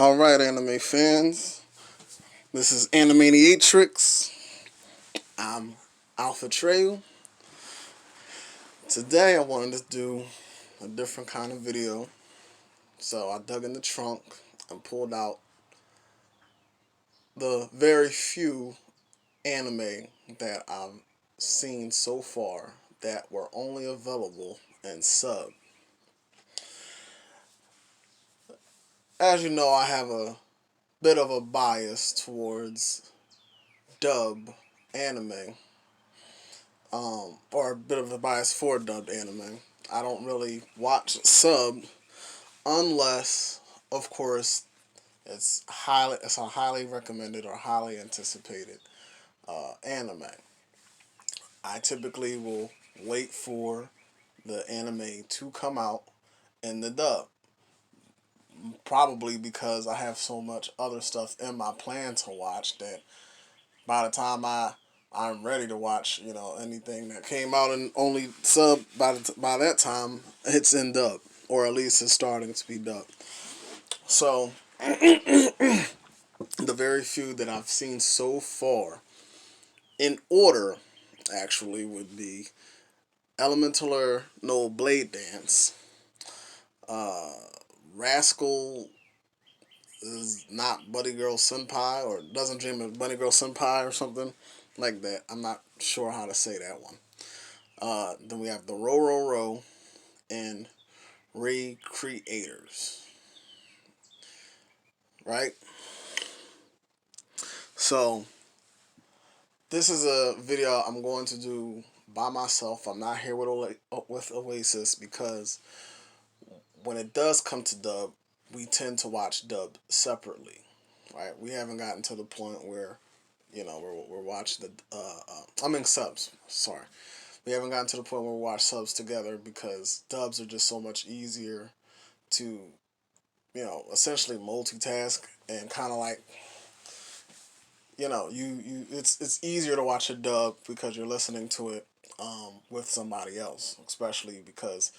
Alright, anime fans. This is Animaniatrix. I'm Alphatreyu. Today I wanted to do a different kind of video. So I dug in the trunk and pulled out the very few anime that I've seen so far that were only available in sub. As you know, I have a bit of a bias towards dub anime, or a bit of a bias for dubbed anime. I don't really watch sub unless, of course, it's a highly recommended or highly anticipated anime. I typically will wait for the anime to come out in the dub. Probably because I have so much other stuff in my plan to watch that by the time I'm ready to watch, anything that came out in only sub by that time it's in dub, or at least it's starting to be dub. So the very few that I've seen so far, in order, actually, would be Elementaler no Bladedance, Rascal is not Buddy Girl Senpai, or doesn't dream of Bunny Girl Senpai, or something like that. I'm not sure how to say that one. Then we have the Dorororo and Recreators, right? So this is a video I'm going to do by myself. I'm not here with Oasis because when it does come to dub, we tend to watch dub separately, right? We haven't gotten to the point where we're watching I mean subs. Sorry, we haven't gotten to the point where we watch subs together because dubs are just so much easier to essentially multitask, and kind of like it's easier to watch a dub because you're listening to it with somebody else, especially because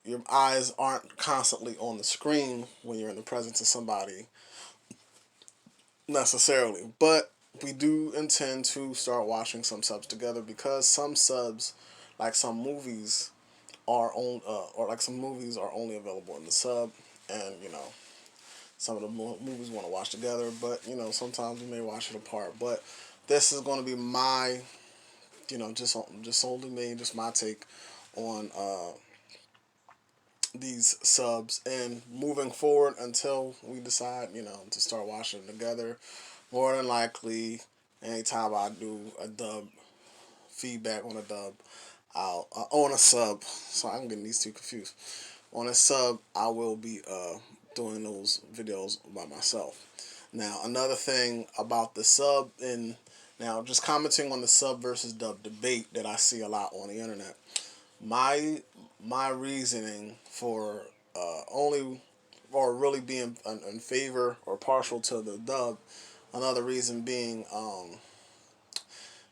your eyes aren't constantly on the screen when you're in the presence of somebody necessarily. But we do intend to start watching some subs together because some subs, like some movies, some movies are only available in the sub, and some of the movies we want to watch together, but sometimes we may watch it apart. But this is going to be my, just only me, just my take on these subs, and moving forward until we decide, to start watching it together. More than likely, anytime I do a dub feedback on a dub, I'll on a sub. So I'm getting these two confused. On a sub, I will be doing those videos by myself. Now, another thing about the sub, and now just commenting on the sub versus dub debate that I see a lot on the internet. My my reasoning for only or really being in favor or partial to the dub. Another reason being,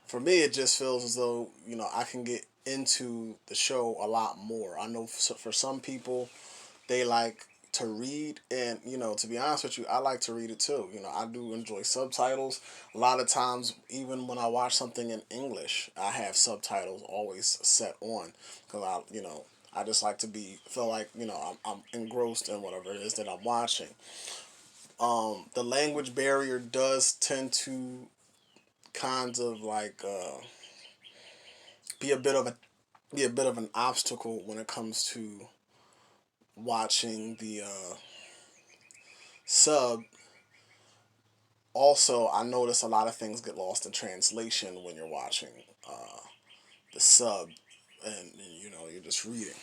for me, it just feels as though I can get into the show a lot more. I know for some people they like to read, and to be honest with you, I like to read it too. I do enjoy subtitles. A lot of times, even when I watch something in English, I have subtitles always set on because I just like to feel like I'm engrossed in whatever it is that I'm watching. The language barrier does tend to kind of like be a bit of a be a bit of an obstacle when it comes to watching the sub. Also, I notice a lot of things get lost in translation when you're watching the sub, and you're just reading.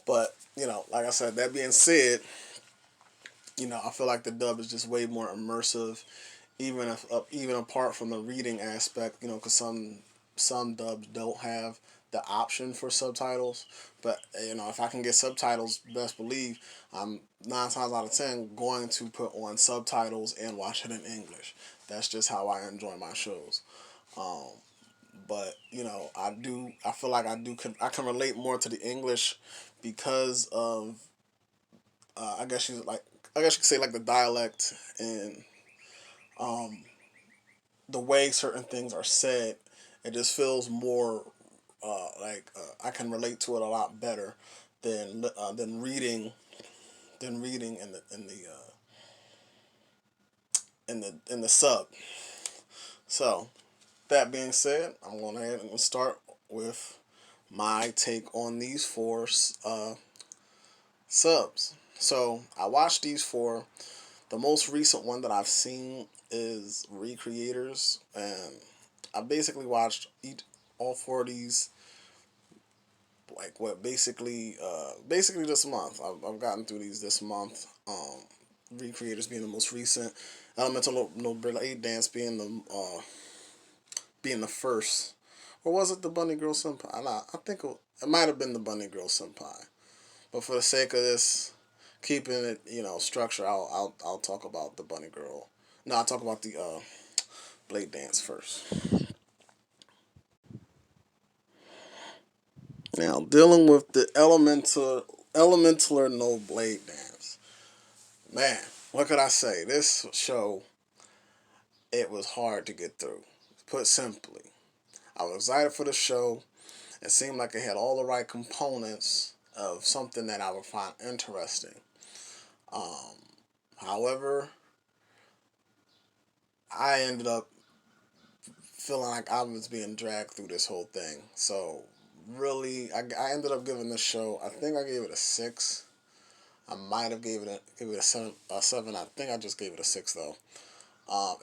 But like I said, that being said, I feel like the dub is just way more immersive, even apart from the reading aspect. Because some dubs don't have the option for subtitles. But if I can get subtitles, best believe I'm 9 times out of 10 going to put on subtitles and watch it in English. That's just how I enjoy my shows. Um, but I feel like I can relate more to the English because of I guess you like I guess you could say like the dialect and um, the way certain things are said. It just feels more I can relate to it a lot better than reading in the sub. So that being said, I'm going ahead and start with my take on these four subs. So I watched these four. The most recent one that I've seen is Recreators, and I basically watched all four of these like what basically this month. I've gotten through these this month. Recreators being the most recent, Elemental No Blade Dance being the first, or was it the Bunny Girl Senpai? I think it might have been the Bunny Girl Senpai. But for the sake of this, keeping it structure, I'll talk about the Bunny Girl. No, I'll talk about the Blade Dance first. Now dealing with the Elementaler No Blade Dance. Man, what could I say? This show, it was hard to get through. Put simply, I was excited for the show. It seemed like it had all the right components of something that I would find interesting. Um, However, I ended up feeling like I was being dragged through this whole thing. So, really, I ended up giving this show, I think I gave it a 6. I might have gave it a 7, a 7. I think I just gave it a 6, though.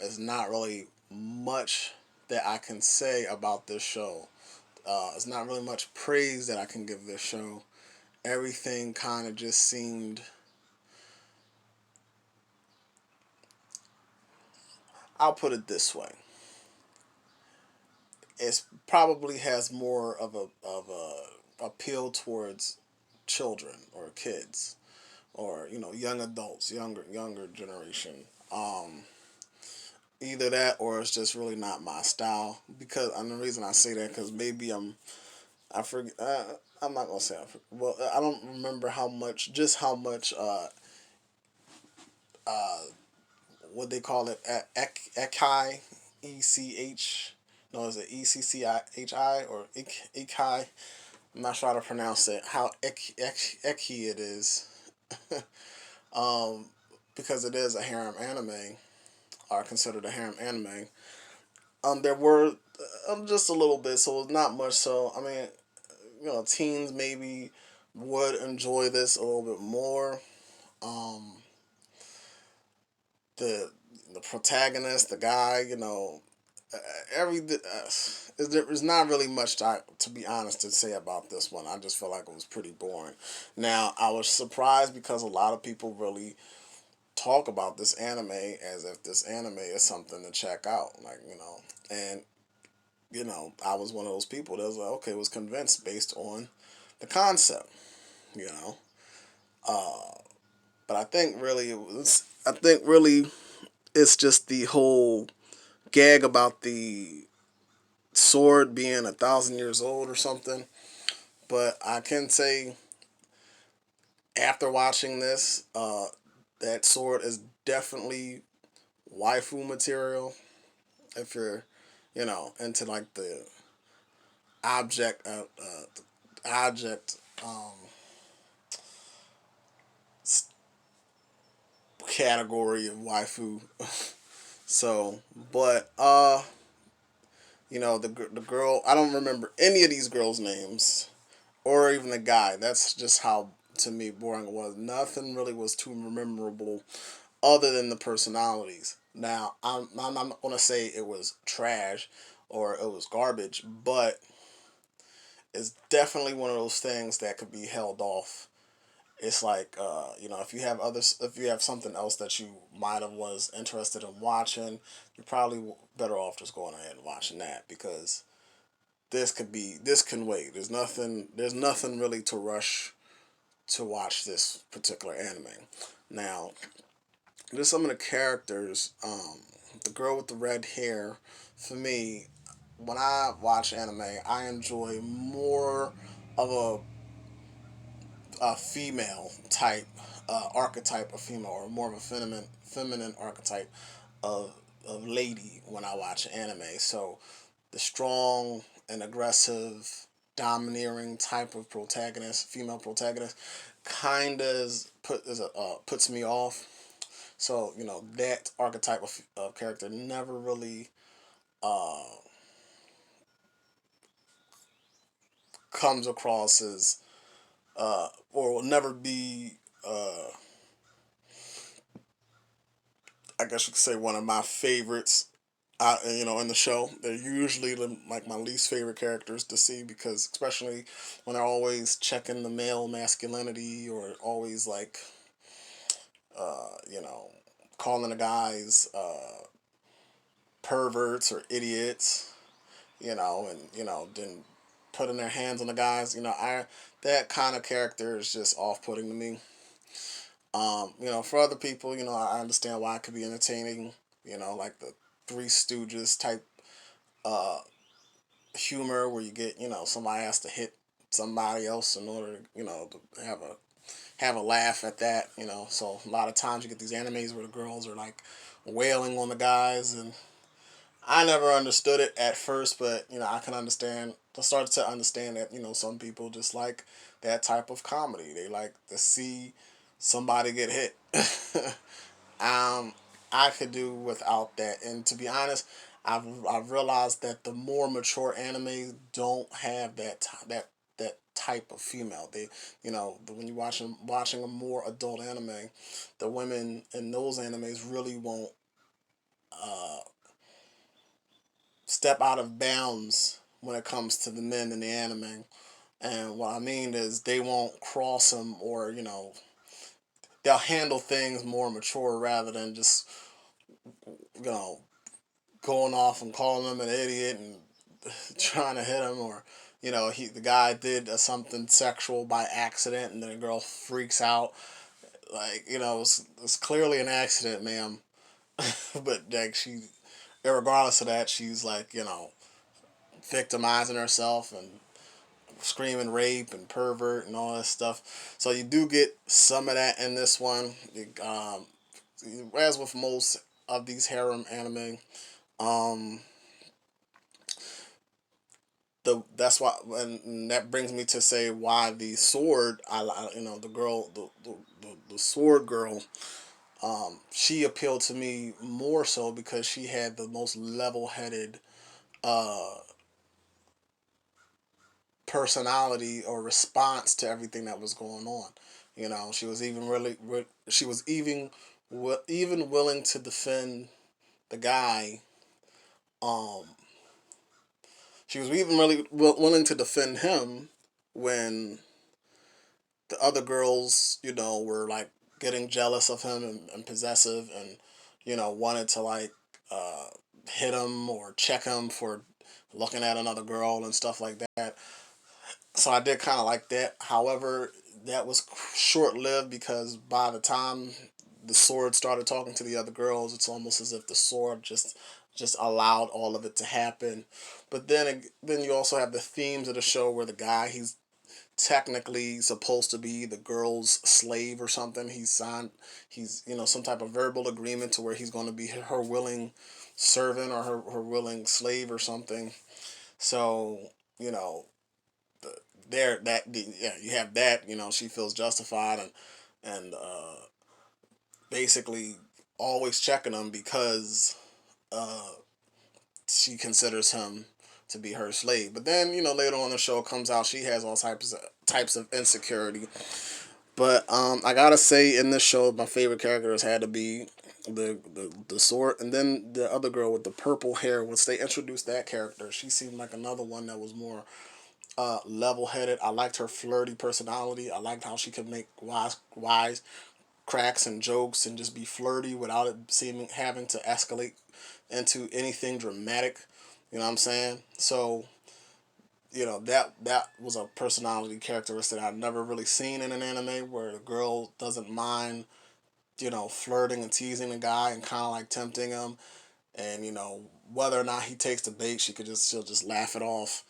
It's not really much that I can say about this show. It's not really much praise that I can give this show. Everything kind of just seemed. I'll put it this way: it probably has more of a appeal towards children or kids or young adults, younger generation. Um, Either that or it's just really not my style. Because and the reason I say that because maybe I forget. I'm not gonna say I forget. Well, I don't remember how much uh, what they call it, Ekai, ECH. No, is it ECCIHI or Ekai? I'm not sure how to pronounce it. How Eki it is, um, because it is a harem anime, or considered a harem anime. There were just a little bit, so it's not much. So I mean, teens maybe would enjoy this a little bit more. Um, the protagonist, the guy, uh, every there's not really much to be honest to say about this one. I just feel like it was pretty boring. Now I was surprised because a lot of people really talk about this anime as if this anime is something to check out, like and I was one of those people that was like, okay, was convinced based on the concept, you know. Uh, but I think really it was. I think really it's just the whole gag about the sword being 1,000 years old or something. But I can say after watching this, that sword is definitely waifu material. If you're, into like the object, object category of waifu. So, but the girl. I don't remember any of these girls' names or even the guy. That's just how to me boring it was. Nothing really was too memorable other than the personalities. Now I'm not gonna say it was trash or it was garbage, but it's definitely one of those things that could be held off. It's like if you have something else that you might have was interested in watching, you're probably better off just going ahead and watching that because this can wait. There's nothing really to rush to watch this particular anime. Now, there's some of the characters. The girl with the red hair, for me, when I watch anime, I enjoy more of a female type archetype of female, or more of a feminine archetype of lady when I watch anime. So the strong and aggressive, domineering type of protagonist, female protagonist, kind of puts me off. So that archetype of character never really uh, comes across as or will never be. I guess you could say one of my favorites. In the show, they're usually like my least favorite characters to see, because especially when they're always checking the male masculinity, or always like, you know, calling the guys perverts or idiots, and then putting their hands on the guys. I that kind of character is just off putting to me. For other people, I understand why it could be entertaining. Like the Three Stooges type uh, humor, where you get, somebody has to hit somebody else in order, to have a laugh at that. So a lot of times you get these animes where the girls are like wailing on the guys, and I never understood it at first, but I can understand. I started to understand that some people just like that type of comedy. They like to see somebody get hit. um, I could do without that, and to be honest, I've realized that the more mature animes don't have that type of female. They, when you watching a more adult anime, the women in those animes really won't uh, step out of bounds when it comes to the men in the anime. And what I mean is they won't cross them, or they'll handle things more mature rather than just you know going off and calling him an idiot and trying to hit him, or the guy did something sexual by accident, and then the girl freaks out, like it's clearly an accident, ma'am. But like regardless of that, she's like victimizing herself and screaming rape and pervert and all that stuff. So you do get some of that in this one. As with most of these harem anime, um, that's why, and that brings me to say why the sword, the girl, the sword girl, she appealed to me more so because she had the most level-headed uh personality or response to everything that was going on. She was even she was even willing to defend the guy. Um, she was even really willing to defend him when the other girls, were like getting jealous of him, and possessive, and wanted to like uh, hit him or check him for looking at another girl and stuff like that. So I did kind of like that. However, that was short lived, because by the time the sword started talking to the other girls, it's almost as if the sword just allowed all of it to happen. But then you also have the themes of the show, where the guy, he's technically supposed to be the girl's slave or something. He's some type of verbal agreement to where he's going to be her willing servant, or her willing slave or something. So you know there that yeah, you have that, she feels justified, and basically always checking him, because uh she considers him to be her slave. But then later on the show comes out, she has all types of insecurity. But I gotta say, in this show, my favorite characters had to be the sword, and then the other girl with the purple hair. Once they introduced that character, she seemed like another one that was more level headed. I liked her flirty personality. I liked how she could make wise cracks and jokes and just be flirty without it seeming having to escalate into anything dramatic. You know what I'm saying? So that was a personality characteristic I've never really seen in an anime, where the girl doesn't mind flirting and teasing the guy and kind of like tempting him, and whether or not he takes the bait, she'll just laugh it off.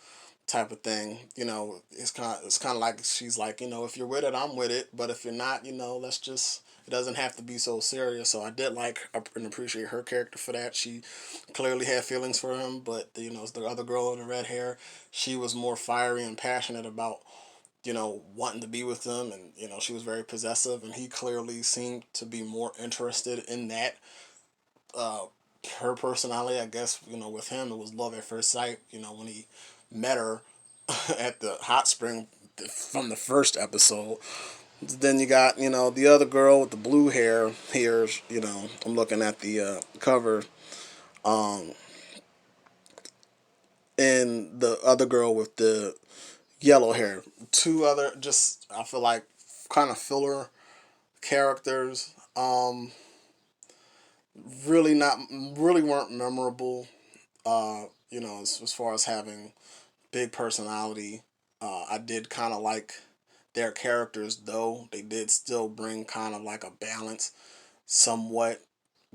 type of thing. It's kind of like she's like, if you're with it, I'm with it, but if you're not, let's just. It doesn't have to be so serious. So I did like and appreciate her character for that. She clearly had feelings for him, but the other girl in the red hair, she was more fiery and passionate about wanting to be with them, and she was very possessive, and he clearly seemed to be more interested in that. Uh, Her personality, I guess, with him, it was love at first sight. When he met her at the hot spring from the first episode. Then you got, the other girl with the blue hair. Here's, I'm looking at the cover. Um, and the other girl with the yellow hair. Two other, just, I feel like, kind of filler characters. Really not, really weren't memorable. As far as having big personality. I did kind of like their characters, though. They did still bring kind of like a balance somewhat,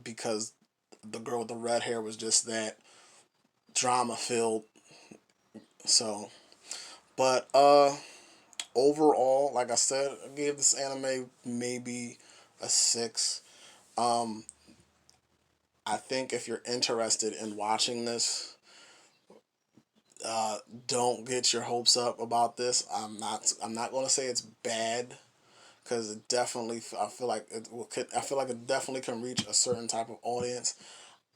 because the girl with the red hair was just that drama filled. So, but overall, like I said, I gave this anime maybe a 6. Um, I think if you're interested in watching this, uh, don't get your hopes up about this. I'm not going to say it's bad, because it definitely. I feel like I feel like it definitely can reach a certain type of audience.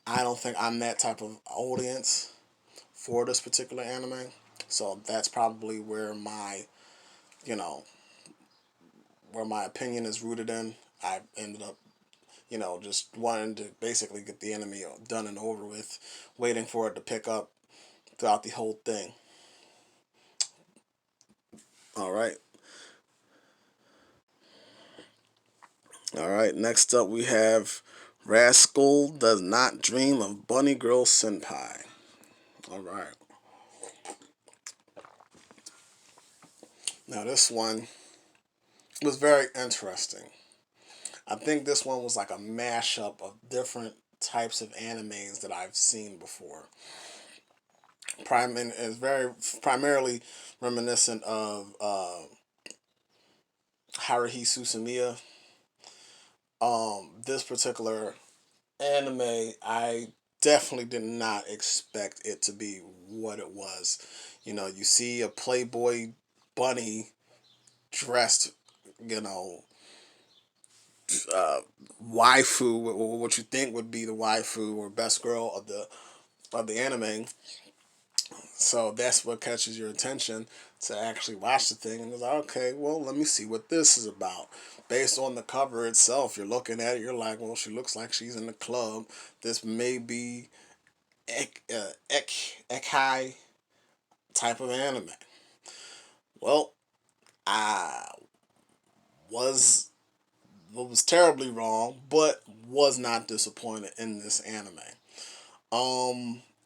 I don't think I'm that type of audience for this particular anime. So that's probably you know, where my opinion is rooted in. I ended up, just wanting to basically get the anime done and over with, waiting for it to pick up throughout the whole thing. All right. All right. Next up, we have Rascal Does Not Dream of Bunny Girl Senpai. All right. Now, this one was very interesting. I think this one was like a mashup of different types of animes that I've seen before. And is very primarily reminiscent of Haruhi Suzumiya. This particular anime, I definitely did not expect it to be what it was. You see a Playboy bunny dressed, you know, uh, waifu, what you think would be the waifu or best girl of the anime. So that's what catches your attention to actually watch the thing. And it's like, okay, well, let me see what this is about. Based on the cover itself, you're looking at it, you're like, well, she looks like she's in the club. This may be Ekai type of anime. Well, I was was terribly wrong, but was not disappointed in this anime.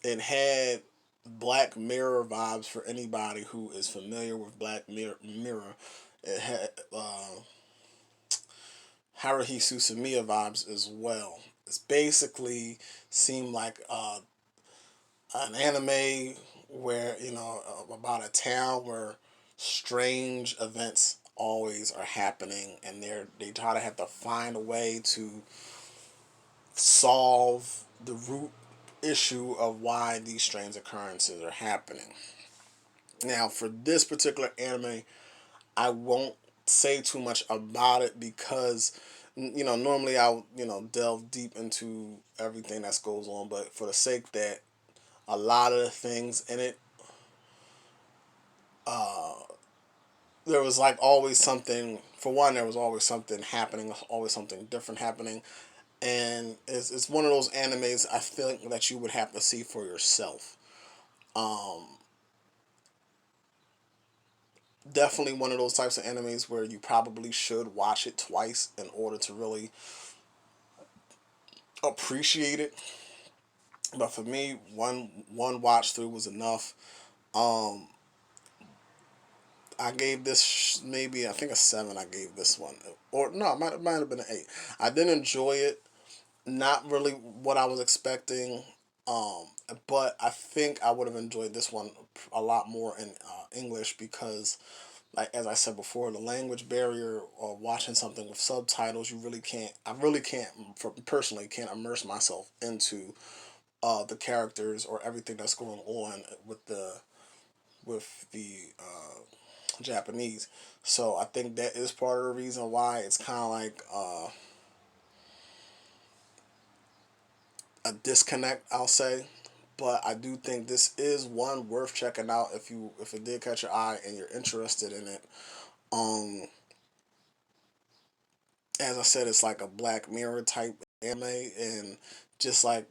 It had Black Mirror vibes for anybody who is familiar with Mirror. It had Haruhi Suzumiya vibes as well. It's basically seemed like an anime where about a town where strange events always are happening, and they try to have to find a way to solve the root issue of why these strange occurrences are happening. Now, for this particular anime, I won't say too much about it, because normally I'll delve deep into everything that goes on, but for the sake that a lot of the things in it, uh, there was like always something. For one, there was always something happening, always something different happening, and it's one of those animes I feel that you would have to see for yourself. Um, Definitely one of those types of animes where you probably should watch it twice in order to really appreciate it. But for me, one watch through was enough. Um, I gave this maybe, I think, a 7. I gave this one, or no, it might have been an 8. I did enjoy it. Not really what I was expecting. but I think I would have enjoyed this one a lot more in English because, like as I said before, the language barrier or watching something with subtitles, you really can't. I really can't, for personally, can't immerse myself into the characters or everything that's going on with the Japanese. So I think that is part of the reason why it's kind of like a disconnect, I'll say. But I do think this is one worth checking out if it did catch your eye and you're interested in it. Um, as I said, it's like a Black Mirror type anime, and just like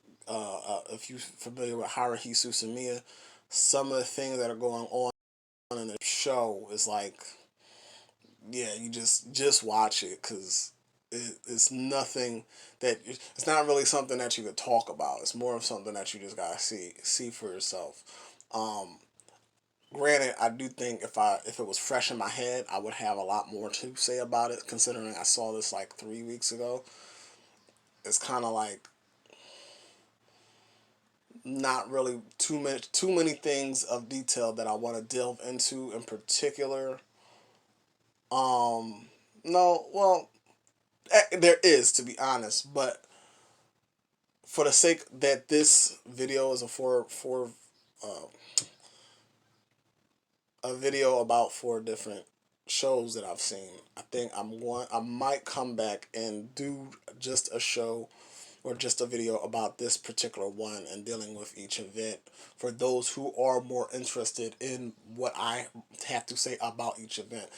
if you're familiar with Haruhi Suzumiya, some of the things that are going on in the show is like, yeah, you just watch it because it's nothing that it's not really something that you could talk about. It's more of something that you just gotta see for yourself. Um, Granted, I do think if it was fresh in my head, I would have a lot more to say about it. Considering I saw this like 3 weeks ago, it's kind of like not really too many things of detail that I want to delve into in particular. Um, no, well, there is, to be honest, but for the sake that this video is uh, a video about four different shows that I've seen, I think I might come back and do just a show or just a video about this particular one and dealing with each event for those who are more interested in what I have to say about each event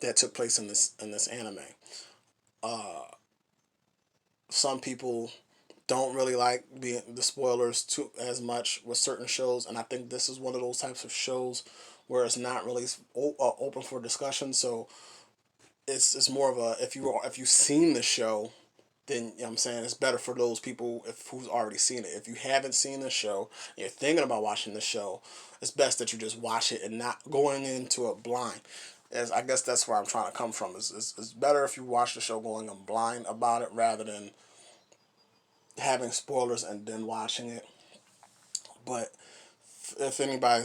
that took place in this anime. Uh, some people don't really like being the spoilers too as much with certain shows, and I think this is one of those types of shows where it's not really open for discussion. So it's more of a if you've seen the show, then you know what I'm saying it's better for those people who's already seen it. If you haven't seen the show, and you're thinking about watching the show, it's best that you just watch it and not going into it blind. As I guess that's where I'm trying to come from. It's better if you watch the show going in blind about it rather than having spoilers and then watching it. But if anybody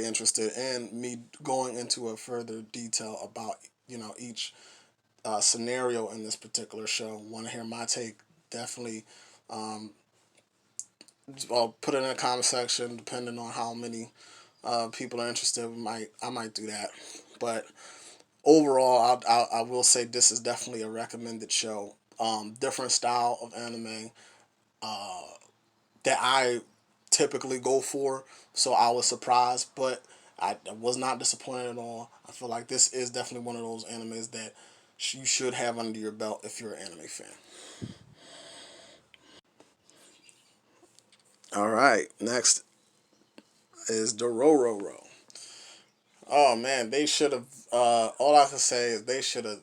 interested in me going into a further detail about each scenario in this particular show, want to hear my take, definitely um, I'll put it in the comment section. Depending on how many people are interested, I might do that. But overall, I will say this is definitely a recommended show. Different style of anime that I typically go for, so I was surprised, but I was not disappointed at all. I feel like this is definitely one of those animes that you should have under your belt if you're an anime fan. All right, next is Dorororo. Oh man, they should have. All I can say is they should have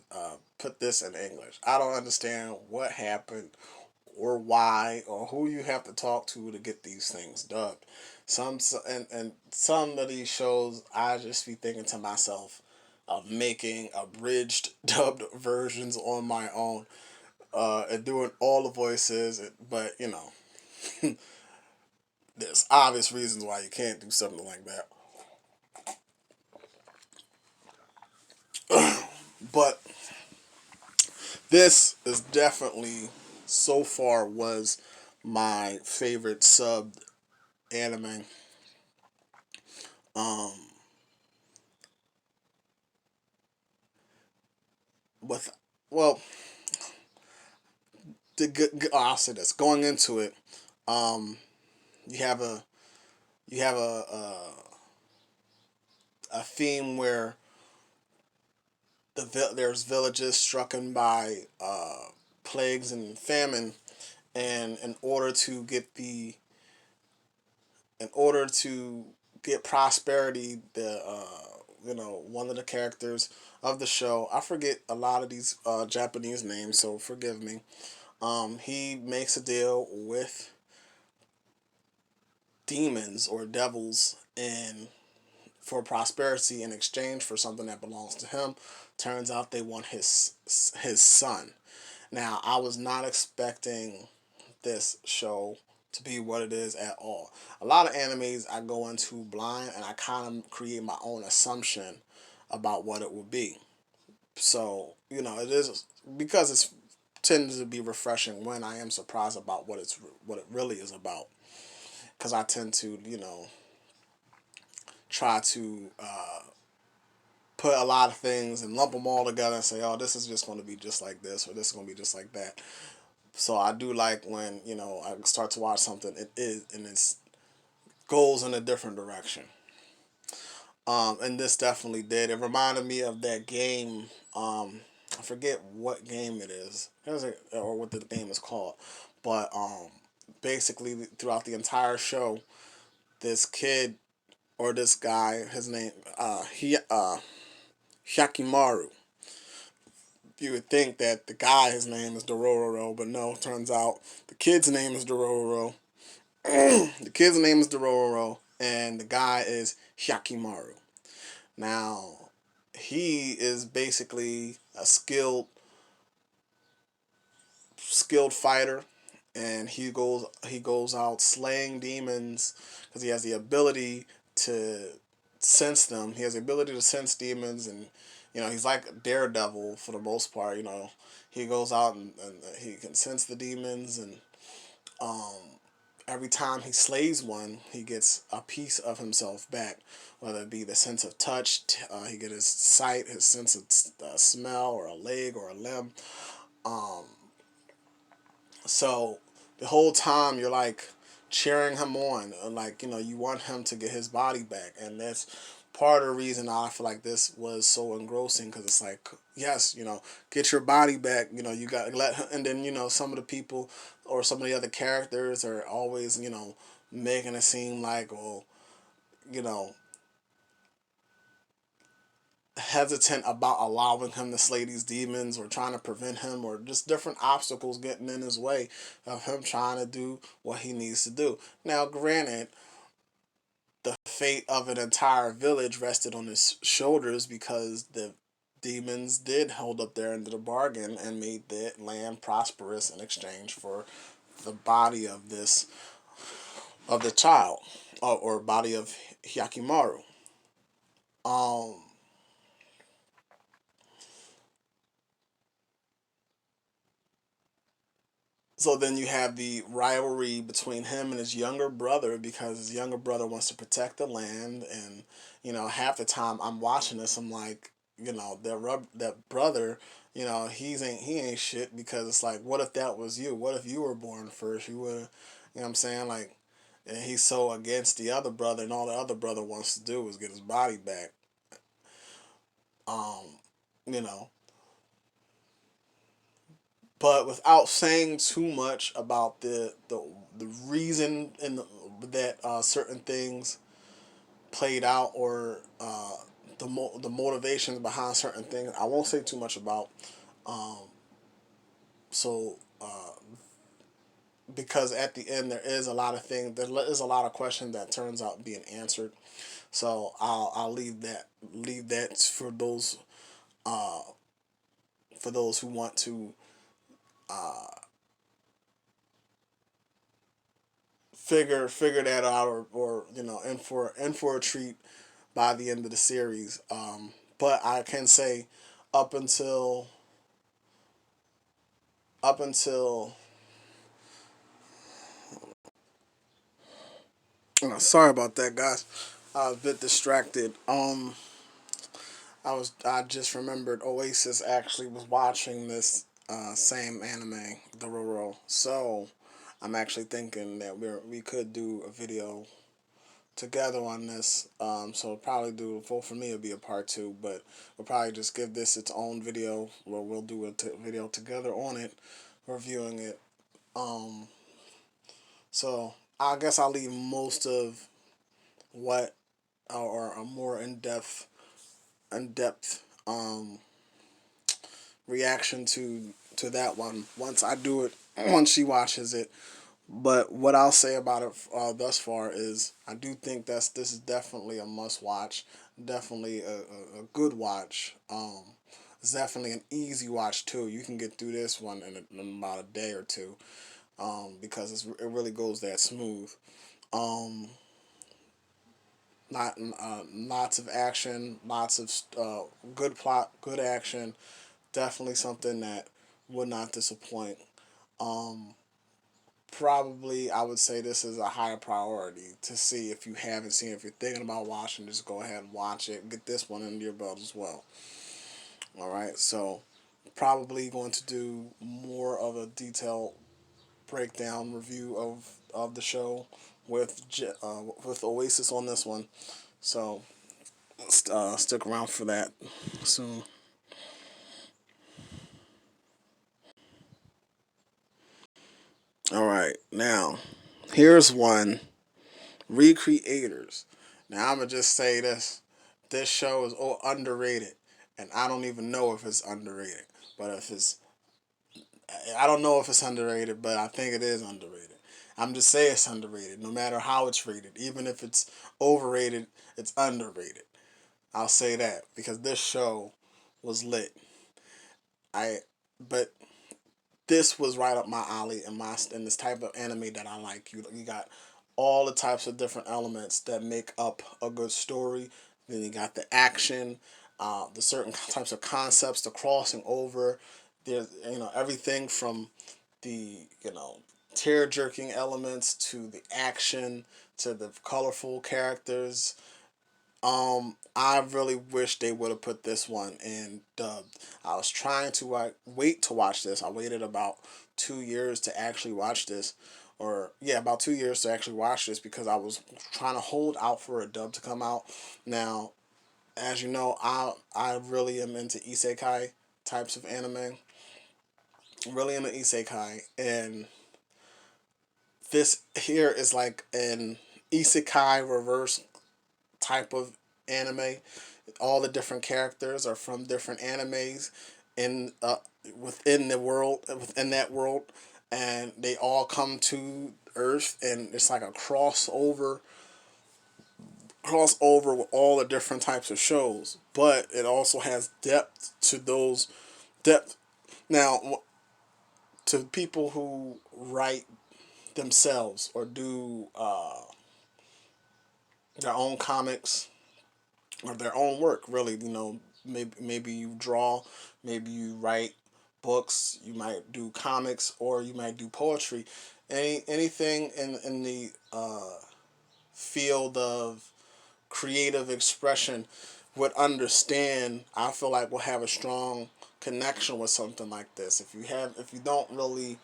put this in English. I don't understand what happened or why or who you have to talk to get these things dubbed. And some of these shows, I just be thinking to myself of making abridged dubbed versions on my own and doing all the voices. But there's obvious reasons why you can't do something like that. But this is definitely so far was my favorite sub anime. Um, with well, I'll say this going into it. Um, you have a theme where there's villages stricken by plagues and famine, and in order to get prosperity, the one of the characters of the show, I forget a lot of these Japanese names, so forgive me. He makes a deal with demons or devils and for prosperity in exchange for something that belongs to him. Turns out they want his son. Now I was not expecting this show to be what it is at all. A lot of animes I go into blind and I kind of create my own assumption about what it will be. So, it is because it's tends to be refreshing when I am surprised about what it really is about. Because I tend to, try to put a lot of things and lump them all together and say, oh, this is just going to be just like this or this is going to be just like that. So I do like when, I start to watch something, it is, and it goes in a different direction. And this definitely did. It reminded me of that game. I forget what game it is, or what the game is called. But basically, throughout the entire show, this kid or this guy, his name, Shakimaru. You would think that the guy, his name is Dorororo, but no, turns out the kid's name is Dorororo. The kid's name is Dorororo, and the guy is Shakimaru. Now, he is basically a skilled fighter, and he goes out slaying demons because he has the ability to sense them. He has the ability to sense demons, and he's like a daredevil for the most part. He goes out and he can sense the demons, and um, every time he slays one, he gets a piece of himself back, whether it be the sense of touch, he get his sight, his sense of smell, or a leg or a limb. Um, so the whole time you're like cheering him on, like you want him to get his body back, and that's part of the reason I feel like this was so engrossing because it's like, yes, get your body back, you got to let him, and then some of the people or some of the other characters are always making it seem like, well, you know hesitant about allowing him to slay these demons or trying to prevent him or just different obstacles getting in his way of him trying to do what he needs to do. Now, granted, the fate of an entire village rested on his shoulders because the demons did hold up their end of the bargain and made that land prosperous in exchange for the body of the child, or body of Hyakimaru. Um, So then you have the rivalry between him and his younger brother because his younger brother wants to protect the land, and half the time I'm watching this, I'm like, that brother, he ain't shit because it's like, what if that was you? What if you were born first? You would, what I'm saying, like, and he's so against the other brother, and all the other brother wants to do is get his body back. Um, you know, but without saying too much about the reason that certain things played out, or the motivations behind certain things, I won't say too much about. Um, so because at the end there is a lot of things, there is a lot of questions that turns out being answered. So I'll leave that uh, for those who want to uh, figure that out, or in for a treat by the end of the series. But I can say up until up until sorry about that, guys. I was a bit distracted. I just remembered Oasis actually was watching this same anime, Dororo. So I'm actually thinking that we could do a video together on this. So probably do, well, for me it'll be a part two, but we'll probably just give this its own video where we'll do a video together on it, reviewing it. Um, so I guess I'll leave most of what, or a more in depth reaction to that one once I do it. Once she watches it. But what I'll say about it thus far is I do think this is definitely a must watch, definitely a good watch. It's definitely an easy watch too. You can get through this one in about a day or two. because it really goes that smooth. Um, not Lots of action, lots of good plot, good action. Definitely something that would not disappoint. Um, Probably, I would say this is a higher priority to see. If you haven't seen, if you're thinking about watching, just go ahead and watch it. Get this one under your belt as well. All right, so probably going to do more of a detailed breakdown review of the show with Oasis on this one. So stick around for that soon. All right, now here's one, Recreators. Now I'm gonna just say this: this show is underrated, and I don't even know if it's underrated. But if it's, I don't know if it's underrated, but I think it is underrated. I'm just saying it's underrated, no matter how it's rated. Even if it's overrated, it's underrated. I'll say that because this show was lit. I, but this was right up my alley and my in this type of anime that I like. You got all the types of different elements that make up a good story. Then you got the action, the certain types of concepts, the crossing over. There's everything from the tear jerking elements to the action to the colorful characters. I really wish they would have put this one in dubbed. I was trying to wait to watch this. I waited about 2 years to actually watch this, or yeah, about 2 years to actually watch this because I was trying to hold out for a dub to come out. Now, as you know, I really am into isekai types of anime. Really into isekai, and this here is like an isekai reverse type of anime. All the different characters are from different animes in within the world, within that world, and they all come to Earth, and it's like a crossover with all the different types of shows. But it also has depth to those depth. Now, to people who write themselves or do their own comics or their own work, really, maybe you draw, maybe you write books, you might do comics, or you might do poetry. Anything in the field of creative expression would understand. I feel like will have a strong connection with something like this. If you don't really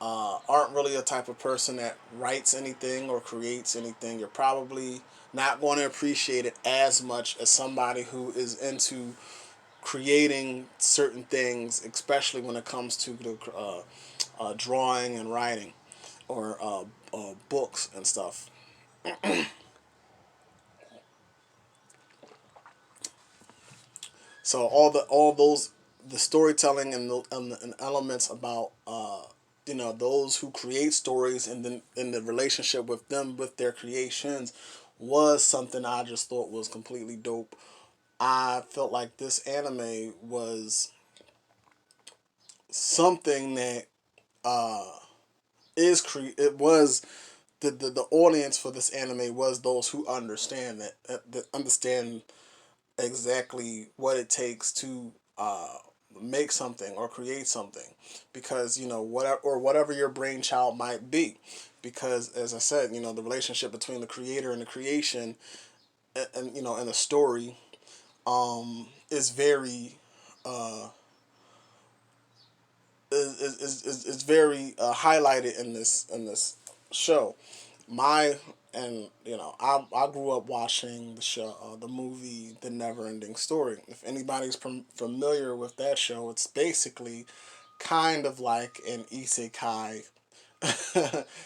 aren't really a type of person that writes anything or creates anything, you're probably not going to appreciate it as much as somebody who is into creating certain things, especially when it comes to the drawing and writing or books and stuff. So all those the storytelling and elements about those who create stories and then in the relationship with them with their creations was something I just thought was completely dope. I felt like this anime was something that it was the audience for this anime was those who understand that understand exactly what it takes to make something or create something, because whatever your brainchild might be, because as I said, the relationship between the creator and the creation, and the story is very is very highlighted in this show. My and I grew up watching the show, the movie, The Never Ending Story. If anybody's familiar with that show, it's basically kind of like an isekai.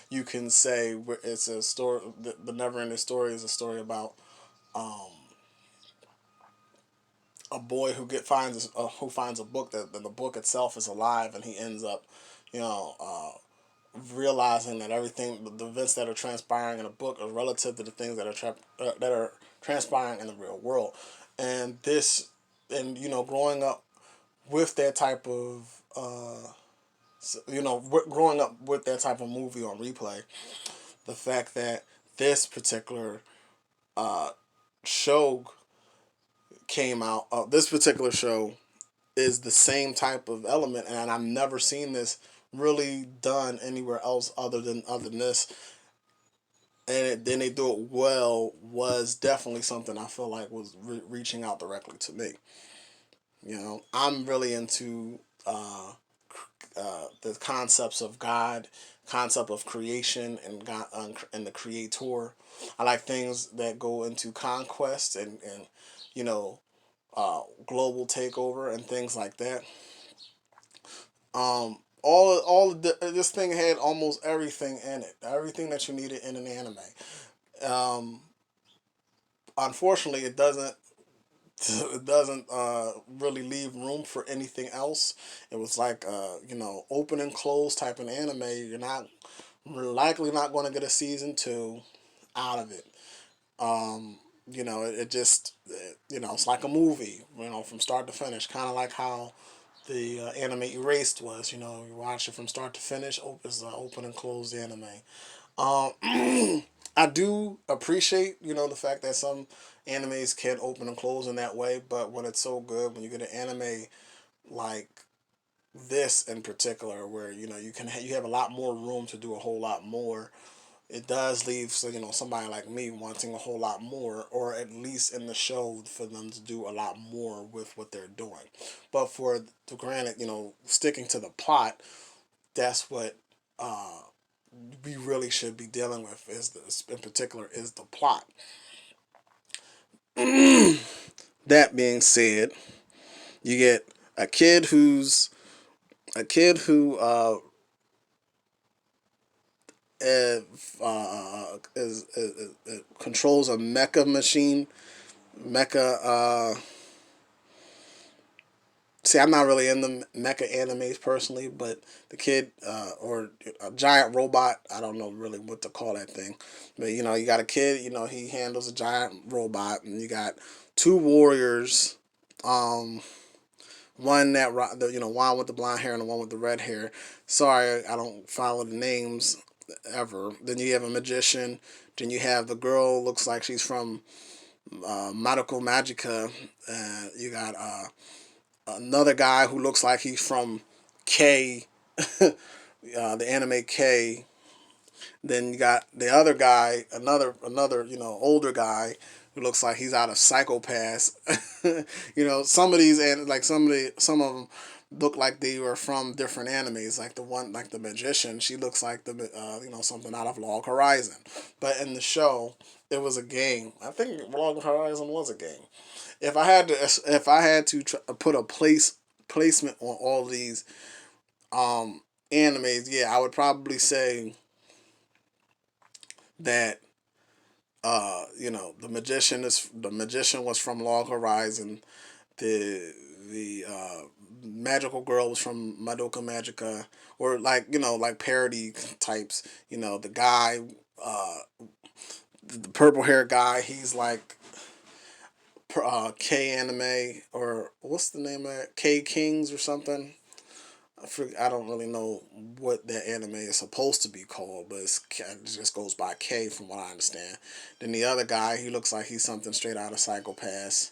You can say it's a story. The Never Ending Story is a story about a boy who finds a book that the book itself is alive, and he ends up, you know, realizing that everything, the events that are transpiring in a book are relative to the things that are transpiring in the real world, and growing up with that type of So, growing up with that type of movie on replay, the fact that this particular uh, show came out, this particular show is the same type of element, and I've never seen this really done anywhere else other than this. And then they do it well was definitely something I feel like was reaching out directly to me. I'm really into the concepts of God, concept of creation, and God and the Creator. I like things that go into conquest and you know global takeover and things like that. This thing had almost everything in it, everything that you needed in an anime. Um, Unfortunately, it doesn't really leave room for anything else. It was like open and close type of anime. You're not likely not going to get a season two out of it. Um, it just it's like a movie. From start to finish, kind of like how the anime Erased was. You watch it from start to finish. It's an open and closed anime. Um, I do appreciate, the fact that some animes can open and close in that way, but when it's so good, when you get an anime like this in particular, where you have a lot more room to do a whole lot more, it does leave somebody like me wanting a whole lot more, or at least in the show for them to do a lot more with what they're doing. But for the granted, sticking to the plot, that's what uh, we really should be dealing with is this in particular is the plot. That being said, you get a kid who controls a mecha machine. Mecha. See, I'm not really in the mecha animes personally, but the kid or a giant robot. I don't know really what to call that thing, but you got a kid. He handles a giant robot, and you got two warriors. Um, One that one with the blonde hair and the one with the red hair. Sorry, I don't follow the names ever. Then you have a magician. Then you have the girl looks like she's from Medical Magica. You got another guy who looks like he's from K, the anime K. Then you got the other guy, another older guy who looks like he's out of Psychopaths. Some of these and like some of them look like they were from different animes. Like the one, like the magician, she looks like the something out of Log Horizon. But in the show, it was a game. I think Log Horizon was a game. If I had to put a placement on all these um animes, yeah, I would probably say that the magician was from Log Horizon. The magical girl was from Madoka Magica, or like parody types. The guy, uh, the purple hair guy, he's like K anime, or what's the name of it? K Kings or something. I don't really know what that anime is supposed to be called, but it just goes by K from what I understand. Then the other guy, he looks like he's something straight out of Psychopaths.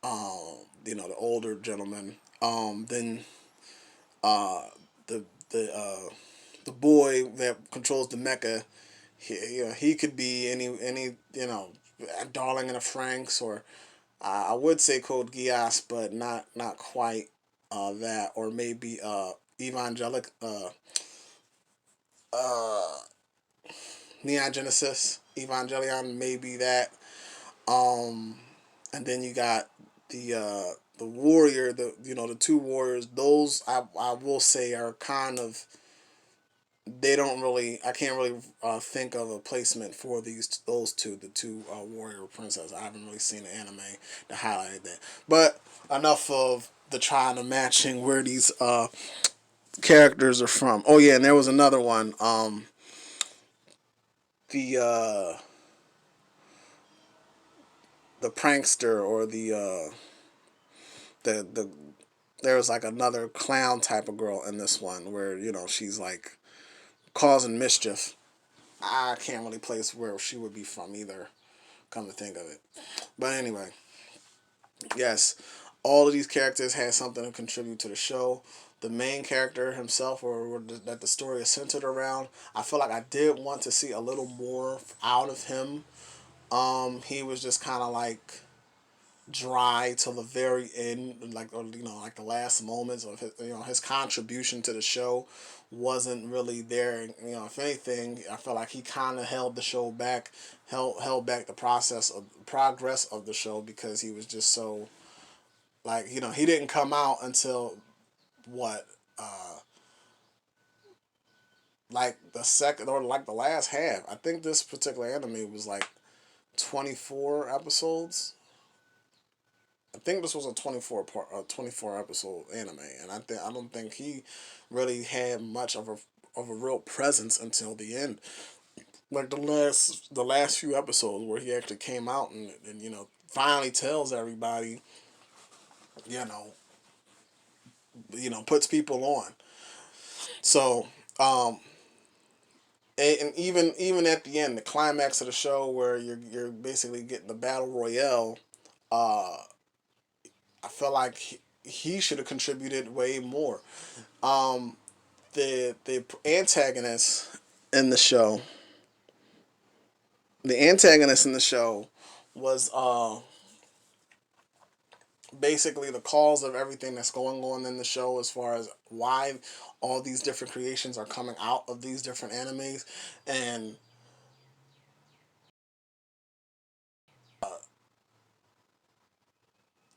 The older gentleman. Then uh, the the uh, the boy that controls the mecha, he could be any Darling in the Franks, or I would say Code Geass, but not quite that, or maybe Evangelic uh, Neon Genesis Evangelion, maybe that. Um, and then you got the warrior, the two warriors. Those I will say are kind of, they don't really, I can't really think of a placement for those two, the two warrior princesses. I haven't really seen an anime that highlighted that. But enough of the trying to matching where these characters are from. Oh yeah, and there was another one. The the prankster, or the there's like another clown type of girl in this one where she's like causing mischief. I can't really place where she would be from either. Come to think of it, but anyway, yes, all of these characters had something to contribute to the show. The main character himself, or that the story is centered around, I feel like I did want to see a little more out of him. He was just kind of like dry till the very end, like, or, like the last moments of his contribution to the show wasn't really there. If anything, I felt like he kind of held the show back, held back the progress of the show because he was just so, like, he didn't come out until what, like the second or like the last half. I think this particular anime was like 24 episodes. I think this was a 24 episode anime, and I don't think he really had much of a real presence until the end. Like the last few episodes where he actually came out and finally tells everybody, you know puts people on. So, and even at the end, the climax of the show where you're basically getting the battle royale, uh, I felt like he should have contributed way more. Um, the antagonist in the show, the antagonist in the show was basically the cause of everything that's going on in the show, as far as why all these different creations are coming out of these different animes, and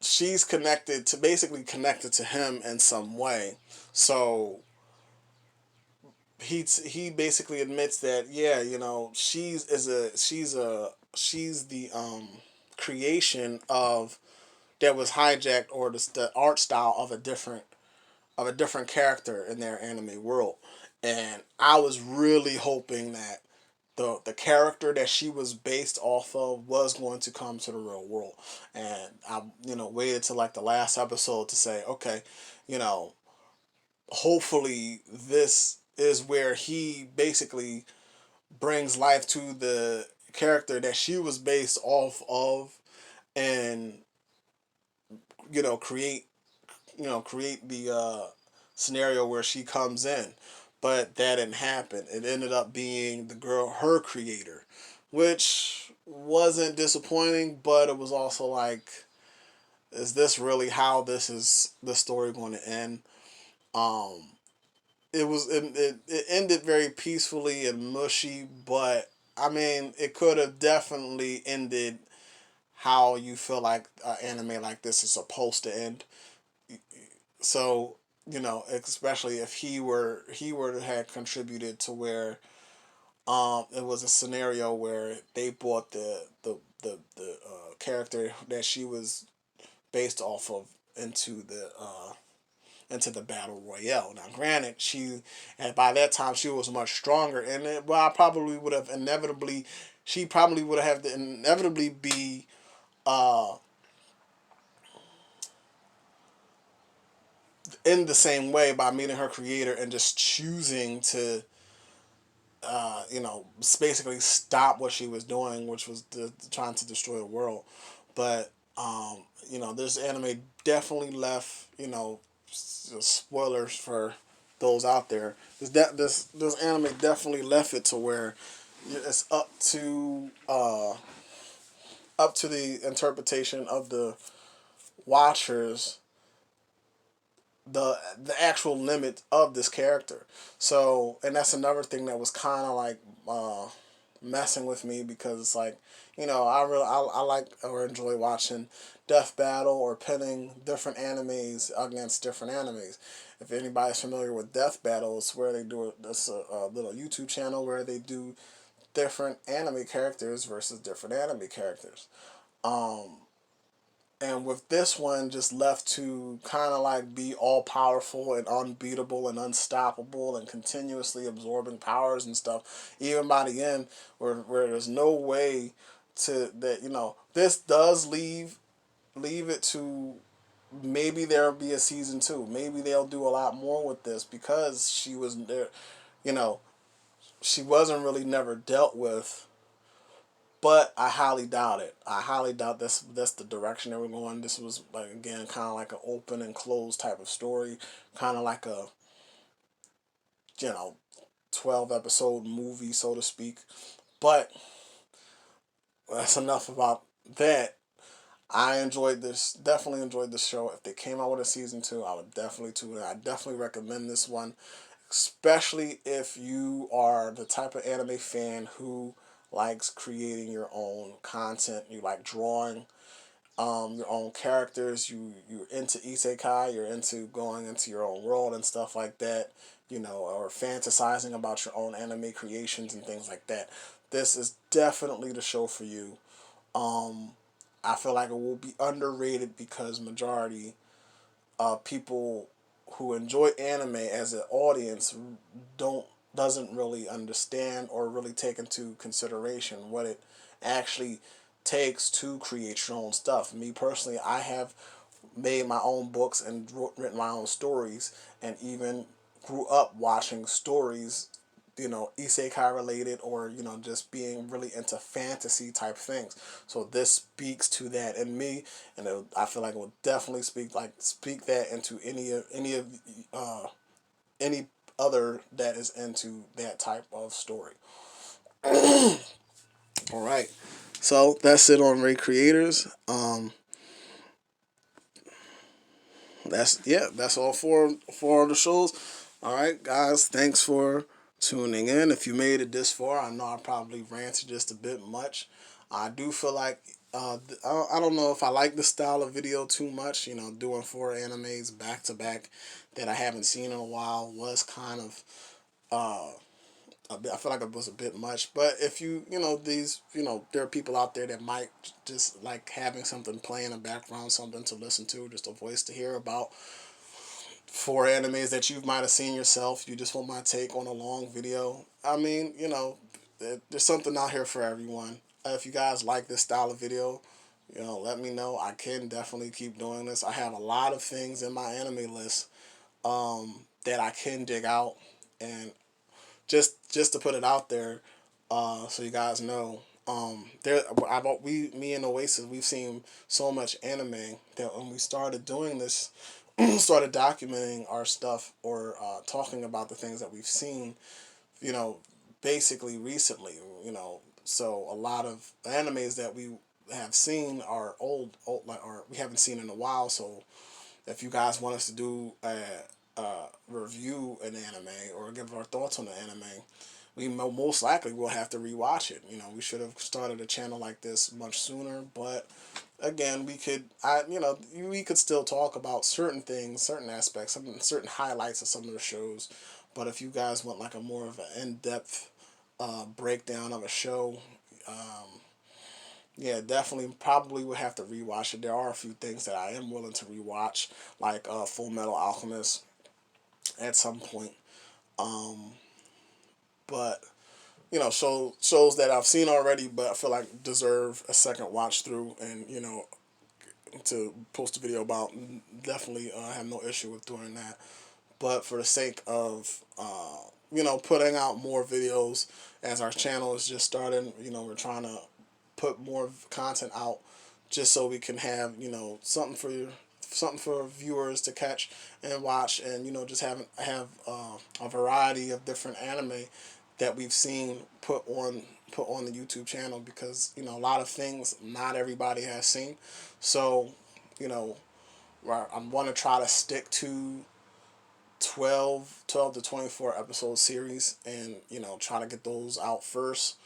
she's basically connected to him in some way. So he basically admits that, yeah, she's the creation of that was hijacked, or the art style of a different character in their anime world. And I was really hoping that the character that she was based off of was going to come to the real world. And I waited till like the last episode to say, okay, you know, hopefully this is where he basically brings life to the character that she was based off of, and create create the scenario where she comes in. But that didn't happen. It ended up being the girl, her creator, which wasn't disappointing, but it was also like, is this really how this is the story going to end? Um, it ended very peacefully and mushy, but I mean, it could have definitely ended how you feel like an anime like this is supposed to end. So, especially if he were to have contributed to where it was a scenario where they brought the character that she was based off of into the battle royale. Now, granted, and by that time she was much stronger, and I probably would have inevitably, she probably would have to inevitably be uh, in the same way by meeting her creator and just choosing to, basically stop what she was doing, which was trying to destroy the world. But this anime definitely left, spoilers for those out there. This anime definitely left it to where it's up to the interpretation of the watchers, the actual limit of this character. So, and that's another thing that was kind of like messing with me, because it's like, I like or enjoy watching death battle or pinning different animes against different animes. If anybody's familiar with death battle, it's where they do it. That's a little YouTube channel where they do different anime characters versus different anime characters. Um, and with this one just left to kind of like be all powerful and unbeatable and unstoppable and continuously absorbing powers and stuff, even by the end, where there's no way to that, this does leave it to maybe there'll be a season two. Maybe they'll do a lot more with this because she was there. You know, she wasn't really never dealt with. But I highly doubt it. I highly doubt that's the direction they were going. This was like again kind of like an open and closed type of story, kind of like a you know 12 episode movie so to speak. But that's enough about that. I enjoyed this. Definitely enjoyed the show. If they came out with a season two, I would definitely tune in. I definitely recommend this one, especially if you are the type of anime fan who likes creating your own content. You like drawing your own characters. You're into isekai. You're into going into your own world and stuff like that. Or fantasizing about your own anime creations and things like that. This is definitely the show for you. Um, I feel like it will be underrated because majority of people who enjoy anime as an audience don't doesn't really understand or really take into consideration what it actually takes to create your own stuff. Me personally, I have made my own books and written my own stories, and even grew up watching stories, isekai related, or just being really into fantasy type things. So this speaks to that in me, and I feel like it will definitely speak that into uh, any other that is into that type of story. All right, so that's it on Ray Creators. That's all for the shows. All right, guys, thanks for tuning in. If you made it this far, I know I probably ranted just a bit much. I do feel like I don't know if I like the style of video too much. Doing four animes back to back that I haven't seen in a while was kind of uh, a bit. I feel like it was a bit much. But if there are people out there that might just like having something playing in the background, something to listen to, just a voice to hear about for animes that you might have seen yourself. You just want my take on a long video. I mean, there's something out here for everyone. If you guys like this style of video, let me know. I can definitely keep doing this. I have a lot of things in my anime list that I can dig out, and just to put it out there, so you guys know. Me and Oasis, we've seen so much anime that when we started doing this, started documenting our stuff or talking about the things that we've seen, you know, basically recently, so a lot of animes that we have seen are old like, or we haven't seen in a while. So if you guys want us to do a review an anime or give our thoughts on the anime, we most likely will have to rewatch it. We should have started a channel like this much sooner, but again, we could still talk about certain things, certain aspects, certain highlights of some of the shows. But if you guys want like a more of an in-depth breakdown of a show, yeah, definitely probably would have to rewatch it. There are a few things that I am willing to rewatch, like Full Metal Alchemist at some point. Um, but shows that I've seen already, but I feel like deserve a second watch through, and to post a video about. Definitely have no issue with doing that. But for the sake of putting out more videos as our channel is just starting, we're trying to put more content out just so we can have something for viewers to catch and watch, and just have a variety of different anime that we've seen put on the YouTube channel, because a lot of things not everybody has seen. So you know I want to try to stick to 12 to 24 episode series, and try to get those out first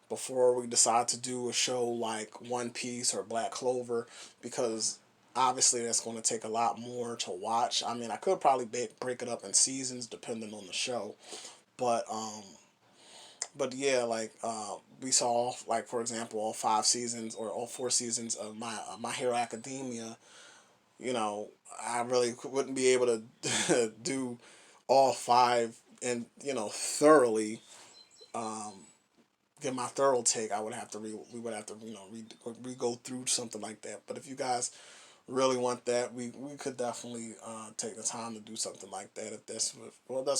before we decide to do a show like One Piece or Black Clover, because obviously that's going to take a lot more to watch. I mean, I could probably break it up in seasons depending on the show, but yeah, like we saw, like for example, all 5 seasons or all 4 seasons of My Hero Academia. you know, I really wouldn't be able to do all five and thoroughly get my thorough take. I would have to we would have to re go through something like that. But if you guys really want that, we could definitely take the time to do something like that if that's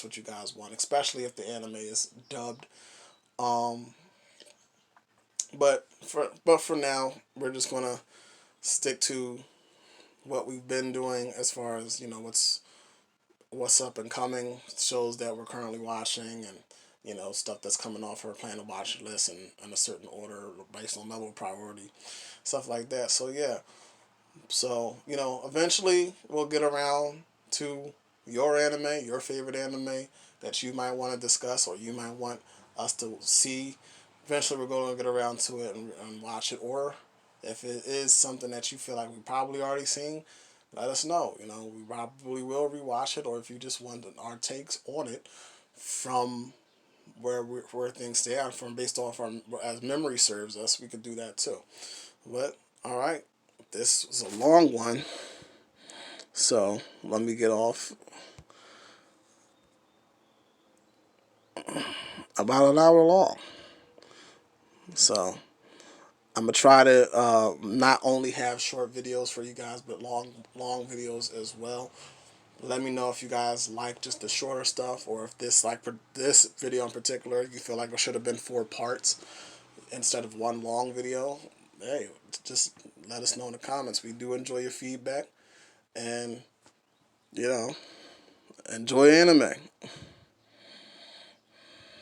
what you guys want, especially if the anime is dubbed. Um, but for now, we're just gonna stick to what we've been doing as far as what's up and coming shows that we're currently watching, and stuff that's coming off our plan to watch list in a certain order based on level of priority, stuff like that. So yeah, so eventually we'll get around to your anime, your favorite anime that you might want to discuss or you might want us to see. Eventually we're going to get around to it and watch it, or if it is something that you feel like we probably already seen, let us know. We probably will rewatch it, or if you just want our takes on it from where things stand from based off our as memory serves us, we could do that too. But all right, this was a long one, so let me get off. About an hour long. So I'm gonna try to not only have short videos for you guys, but long videos as well. Let me know if you guys like just the shorter stuff, or if this like for this video in particular, you feel like it should have been 4 parts instead of one long video. Hey, just let us know in the comments. We do enjoy your feedback, and you know, enjoy anime.